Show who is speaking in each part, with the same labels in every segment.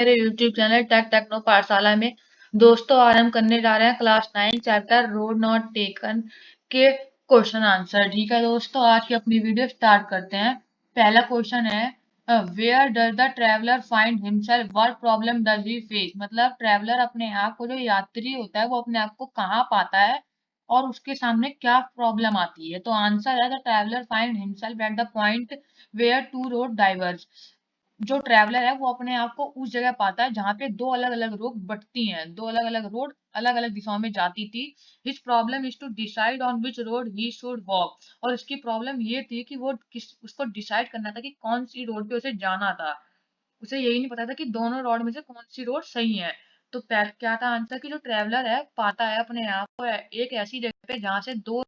Speaker 1: मेरे YouTube channel take techno पाठशाला में। दोस्तों, आज हम करने जा रहे हैं class 9 chapter road not taken के क्वेश्चन आंसर। ठीक है दोस्तों, आज की अपनी वीडियो स्टार्ट करते हैं। पहला क्वेश्चन है, where does the traveller find himself, what problem does he face. मतलब ट्रेवलर अपने आप को, जो यात्री होता है वो अपने आप को कहाँ पाता है और उसके सामने क्या प्रॉब्लम आती है। तो आंसर है, the traveller find himself at the point where two road diverge. जो ट्रैवलर है वो अपने आप को उस जगह पाता है जहाँ पे दो अलग अलग रोड बटती हैं, दो अलग अलग रोड अलग अलग दिशाओं में जाती थी। His problem is to decide on which road he should walk. और इसकी प्रॉब्लम ये थी कि वो किस उसको डिसाइड करना था कि कौन सी रोड पे उसे जाना था। उसे यही नहीं पता था कि दोनों रोड में से कौन सी रोड सही है। तो क्या था आंसर, कि जो ट्रैवलर है पाता है अपने आप को एक ऐसी जगह पे जहाँ से दो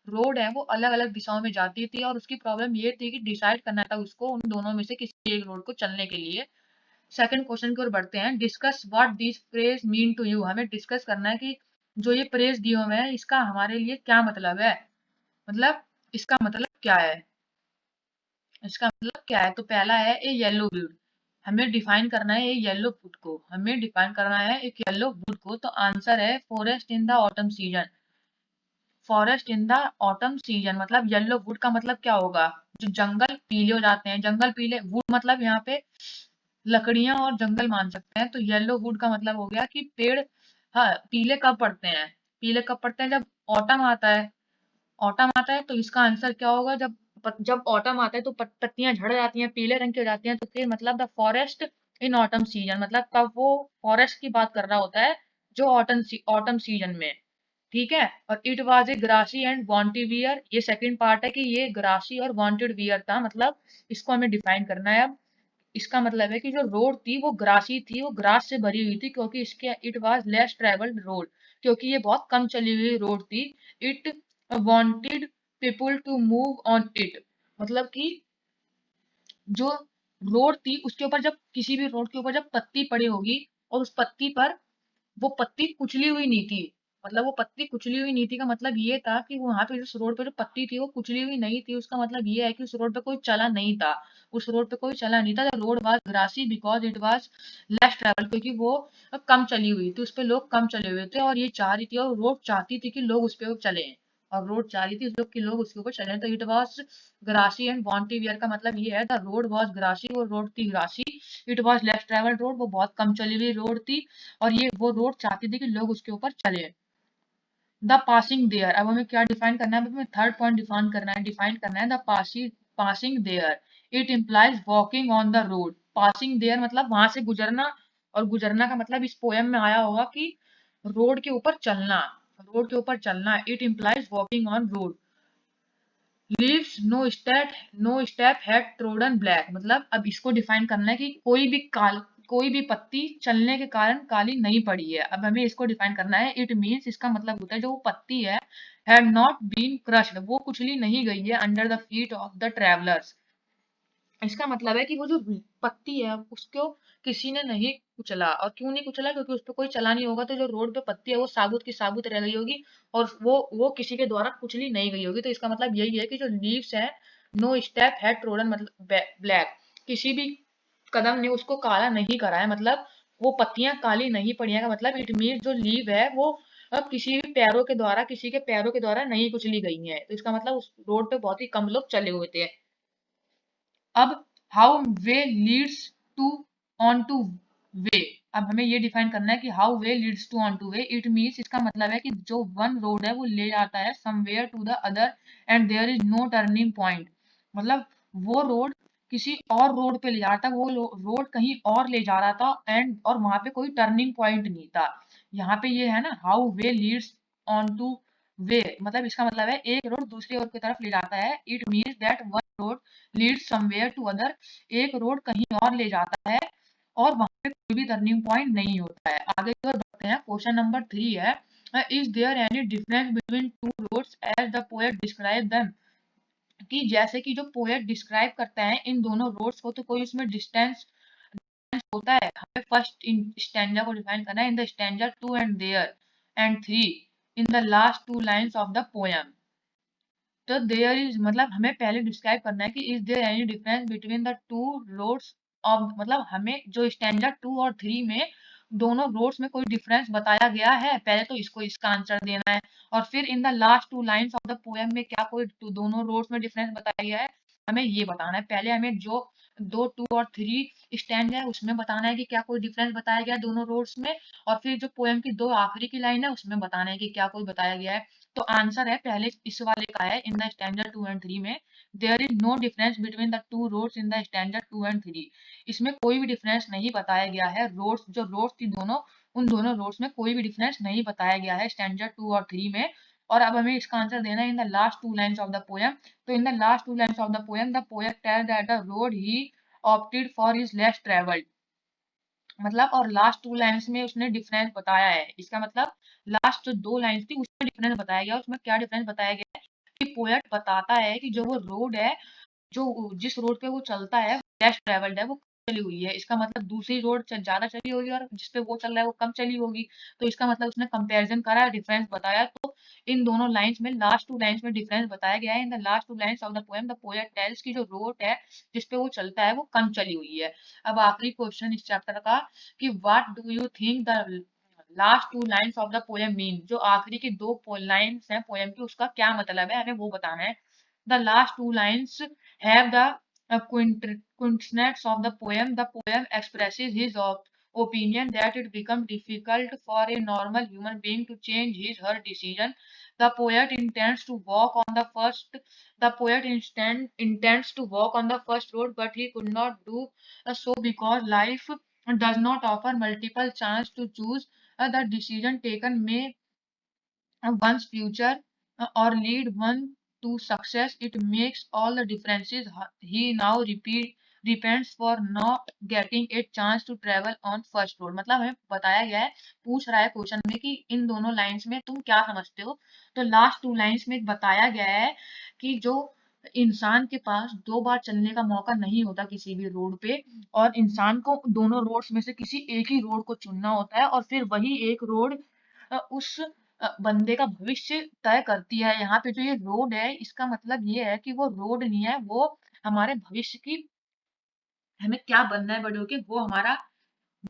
Speaker 1: रोड है वो अलग अलग दिशाओं में जाती थी, और उसकी प्रॉब्लम ये थी कि डिसाइड करना था उसको उन दोनों में से किसी एक रोड को चलने के लिए। सेकंड क्वेश्चन की ओर बढ़ते हैं। Discuss what this phrase mean to you. हमें डिस्कस करना है कि जो ये फ्रेज दिए हुए हैं इसका हमारे लिए क्या मतलब है। मतलब इसका मतलब क्या है, इसका मतलब क्या है। तो पहला है ए येलो वुड। हमें डिफाइन करना है ए येलो वुड को, हमें डिफाइन करना है एक येलो वुड को। तो आंसर है forest in the autumn season. Forest in the autumn season मतलब येलो वुड का मतलब क्या होगा, जो जंगल पीले हो जाते हैं। जंगल पीले, वुड मतलब यहाँ पे लकड़ियां और जंगल मान सकते हैं। तो येलो वुड का मतलब हो गया कि पेड़, हाँ, पीले कब पड़ते हैं। पीले कब पड़ते हैं, जब ऑटम आता है। ऑटम आता है तो इसका आंसर क्या होगा, जब ऑटम आता है तो पत्तियां झड़ जाती हैं, पीले रंग की हो जाती हैं। तो फिर मतलब the forest in autumn season, मतलब तब वो फॉरेस्ट की बात कर रहा होता है जो ऑटम सीजन में। ठीक है। और it was a grassy and wanted wear, ये सेकंड पार्ट है कि ये ग्रासी और वांटेड वियर था। मतलब इसको हमें डिफाइन करना है अब। इसका मतलब है कि जो रोड थी वो ग्रासी थी, वो ग्रास से भरी हुई थी, क्योंकि इसके it was less travelled road, क्योंकि ये बहुत कम चली हुई रोड थी। It wanted people to move on it, मतलब कि जो रोड थी उसके ऊपर, जब किसी भी रोड के ऊपर जब पत्ती पड़ी होगी और उस पत्ती पर वो पत्ती कुचली हुई नहीं थी। मतलब वो पत्ती कुचली हुई नहीं थी का मतलब ये था कि वहां पे उस रोड पे जो पत्ती थी वो कुचली हुई नहीं थी। उसका मतलब ये है कि उस रोड पे कोई चला नहीं था, उस रोड पे कोई चला नहीं था। The road was grassy because it was less travel, क्योंकि वो कम चली हुई थी, उस पे लोग कम चले हुए थे। और ये चाह रही थी, और रोड चाहती थी कि लोग उस पे चले, और रोड चाह रही थी लोग कि लोग उसके ऊपर चले। तो it was grassy and wanted wear का मतलब ये है, द रोड वाज ग्रासी, वो रोड थी grassy. It was less travelled road, वो बहुत कम चली हुई रोड थी, और ये वो रोड चाहती थी कि लोग उसके ऊपर चले। द पासिंग देयर, अब हमें क्या डिफाइन करना है, अब हमें थर्ड पॉइंट डिफाइन करना है the passing there. It implies walking on the road. Passing there मतलब वहां से गुजरना, और गुजरना का मतलब इस पोयम में आया होगा कि रोड के ऊपर चलना, रोड के ऊपर चलना। It implies walking on road. Leaves no step had trodden black, मतलब अब इसको डिफाइन करना है कि कोई भी पत्ती चलने के कारण काली नहीं पड़ी है। अब हमें इसको डिफाइन करना है। इट मीन्स, इसका मतलब होता है जो वो पत्ती है, हैड नॉट बीन क्रश्ड, वो कुचली नहीं गई है under the feet of the travellers. इसका मतलब है कि वो जो पत्ती है उसको किसी ने नहीं कुचला। और क्यों नहीं कुचला, क्योंकि उस पर कोई चला नहीं होगा, तो जो रोड पे पत्ती है वो साबुत की साबुत रह गई होगी, और वो किसी के द्वारा कुचली नहीं गई होगी। तो इसका मतलब यही है कि जो लीव्स है, नो स्टेप हैड ट्रोडन मतलब ब्लैक, किसी भी कदम ने उसको काला नहीं करा है। मतलब वो पत्तियां काली नहीं पड़ी है का मतलब इट मीन जो लीव है वो अब किसी के पैरों के द्वारा नहीं कुचली गई है। तो इसका मतलब उस रोड पे बहुत ही कम लोग चले हुए थे। अब how way leads to on to way, अब हमें ये डिफाइन करना है कि how way leads to on to way. It means, इसका मतलब है कि जो वन रोड है वो ले जाता है somewhere to the other end there is no turning point. मतलब वो रोड किसी और रोड पे ले जाता है, वो रोड कहीं और ले जा रहा था, एंड और वहां पे कोई टर्निंग पॉइंट नहीं था। यहाँ पे ये है ना, how way Leeds on to वे, मतलब इसका मतलब है एक रोड दूसरी रोड की तरफ ले जाता है। It means that one road lead somewhere to other, एक रोड कहीं और ले जाता है और वहां पे कोई भी टर्निंग पॉइंट नहीं होता है। आगे की ओर बढ़ते हैं। क्वेश्चन नंबर 3 है, is there any difference between two roads as the poet describe them. कि जैसे कि जो पोएट डिस्क्राइब करता है इन दोनों रोड्स को, तो कोई उसमें डिस्टेंस होता है। हमें फर्स्ट इन स्टैंजा को डिफाइन करना है, in the stanza 2 and there and 3 in the last two lines of the poem. तो देयर इज मतलब हमें पहले डिस्क्राइब करना है कि is there any difference between the two roads of, मतलब हमें जो स्टैंजा 2 और 3 में दोनों रोड्स में कोई डिफरेंस बताया गया है, पहले तो इसको इसका आंसर देना है। और फिर इन the last 2 lines of the poem में क्या कोई दोनों रोड्स में डिफरेंस बताया गया है, हमें ये बताना है। पहले हमें जो 2 और 3 स्टैंड है उसमें बताना है कि क्या कोई डिफरेंस बताया गया है दोनों रोड्स में, और फिर जो पोएम की 2 आखिरी की लाइन है उसमें बताना है कि क्या कोई बताया गया है। तो आंसर है पहले इस वाले का है, इन द स्टैंडर्ड 2 एंड 3 में there is no difference between the two roads in the standard 2 and 3। इसमें कोई भी डिफरेंस नहीं बताया गया है, रोड्स जो रोड्स थी दोनों, उन दोनों रोड्स में कोई भी डिफरेंस नहीं बताया गया है स्टैंडर्ड 2 और 3 में। और अब हमें इसका आंसर देना है in the last 2 lines of the poem. तो in the last 2 lines of the poem the poet tell that the road he opted for is less travelled, मतलब और लास्ट 2 लाइन्स में उसने डिफरेंस बताया है। इसका मतलब लास्ट जो 2 लाइन्स थी उसमें डिफरेंस बताया गया, उसमें क्या डिफरेंस बताया गया है कि पोएट बताता है कि जो वो रोड है, जो जिस रोड पे वो चलता है लेस ट्रेवल्ड है, वो कम चली हुई है। इसका मतलब दूसरी रोड ज्यादा चली होगी और जिस पे वो चल रहा है वो कम चली होगी। तो इसका मतलब उसने कंपैरिजन करा, डिफरेंस बताया। तो इन दोनों लाइंस में लास्ट 2 लाइंस में डिफरेंस बताया गया है। In the last 2 lines of the poem the poet tells की जो रोड है जिस पे वो चलता है वो कम चली हुई है। अब आखिरी क्वेश्चन इस चैप्टर का कि what do you think the last 2 lines of the poem mean, जो आखिरी की 2 लाइन्स हैं पोएम की उसका क्या मतलब है, हमें वो बताना है। The last 2 lines have the quintessence of the poem. The poem expresses his opinion that it becomes difficult for a normal human being to change his her decision. The poet intends to walk on the first. The poet intends to walk on the first road, but he could not do so because life does not offer multiple chance to choose. The decision taken may one's future or lead one to success. It makes all the differences. He now repents for not getting a chance to travel on first road। मतलब हमें बताया गया है, पूछ रहा है question में कि इन दोनों लाइंस में तुम क्या समझते हो। तो लास्ट 2 लाइंस में बताया गया है कि जो इंसान के पास 2 बार चलने का मौका नहीं होता किसी भी रोड पे, और इंसान को दोनों रोड्स में से किसी एक ही रोड को चुनना होता है, और फिर वही एक रोड उस बंदे का भविष्य तय करती है। यहाँ पे जो ये रोड है इसका मतलब ये है कि वो रोड नहीं है, वो हमारे भविष्य की, हमें क्या बनना है बड़े होके, वो हमारा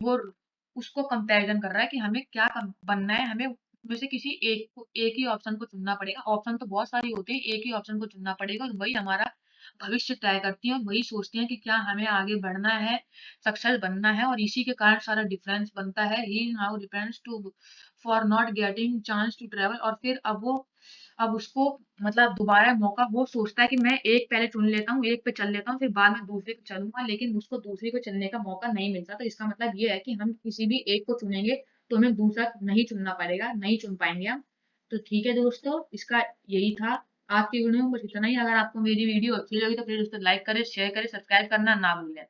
Speaker 1: वो उसको कंपैरिजन कर रहा है कि हमें क्या बनना है। हमें में से किसी एक ही ऑप्शन को चुनना पड़ेगा। ऑप्शन तो बहुत सारी होते हैं, एक ही ऑप्शन को चुनना पड़ेगा और वही हमारा भविष्य तय करती है, और वही सोचती हैं कि क्या हमें आगे बढ़ना है, सक्सेस बनना है, और इसी के कारण सारा डिफरेंस बनता है। He now depends to for not getting chance to travel. और फिर अब उसको मतलब दोबारा मौका, वो सोचता है कि मैं एक पहले चुन लेता हूँ, एक पे चल लेता हूँ, फिर बाद में दूसरे पे चलूंगा, लेकिन उसको दूसरे पे चलने का मौका नहीं मिलता। तो इसका मतलब ये है कि हम किसी भी एक को चुनेंगे तो हमें दूसरा नहीं चुनना पड़ेगा, नहीं चुन पाएंगे हम। तो ठीक है दोस्तों, इसका यही था आज की वीडियो में, बस इतना ही। अगर आपको मेरी वीडियो अच्छी लगी तो प्लीज उसको लाइक करें, शेयर करें, सब्सक्राइब करना ना भूलें।